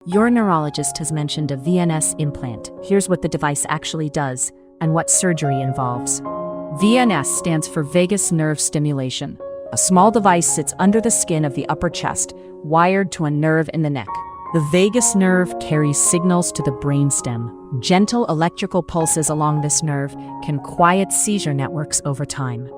Your neurologist has mentioned a VNS implant. Here's what the device actually does and what surgery involves. VNS stands for vagus nerve stimulation. A small device sits under the skin of the upper chest, wired to a nerve in the neck. The vagus nerve carries signals to the brainstem. Gentle electrical pulses along this nerve can quiet seizure networks over time.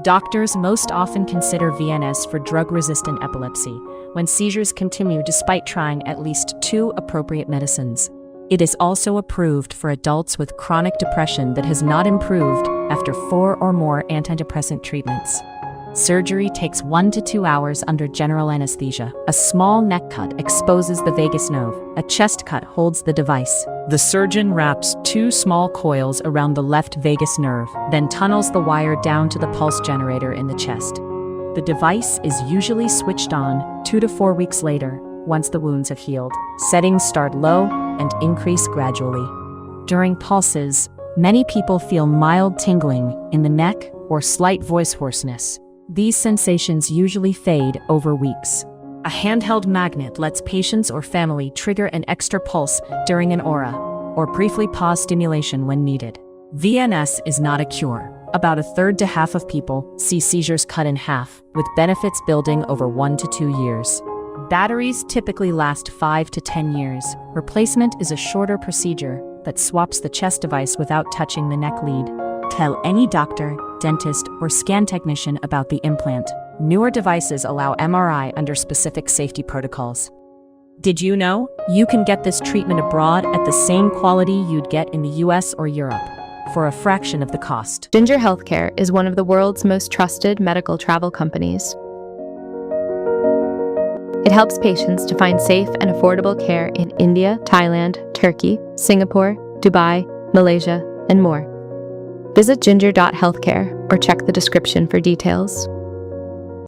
Doctors most often consider VNS for drug-resistant epilepsy, when seizures continue despite trying at least 2 appropriate medicines. It is also approved for adults with chronic depression that has not improved after 4 or more antidepressant treatments. Surgery takes 1 to 2 hours under general anesthesia. A small neck cut exposes the vagus nerve. A chest cut holds the device. The surgeon wraps 2 small coils around the left vagus nerve, then tunnels the wire down to the pulse generator in the chest. The device is usually switched on 2 to 4 weeks later, once the wounds have healed. Settings start low and increase gradually. During pulses, many people feel mild tingling in the neck or slight voice hoarseness. These sensations usually fade over weeks. A handheld magnet lets patients or family trigger an extra pulse during an aura, or briefly pause stimulation when needed. VNS is not a cure. About 1/3 to half of people see seizures cut in half, with benefits building over 1 to 2 years. Batteries typically last 5 to 10 years. Replacement is a shorter procedure that swaps the chest device without touching the neck lead. Tell any doctor, dentist, or scan technician about the implant. Newer devices allow MRI under specific safety protocols. Did you know? You can get this treatment abroad at the same quality you'd get in the US or Europe, for a fraction of the cost. Ginger Healthcare is one of the world's most trusted medical travel companies. It helps patients to find safe and affordable care in India, Thailand, Turkey, Singapore, Dubai, Malaysia, and more. Visit ginger.healthcare or check the description for details.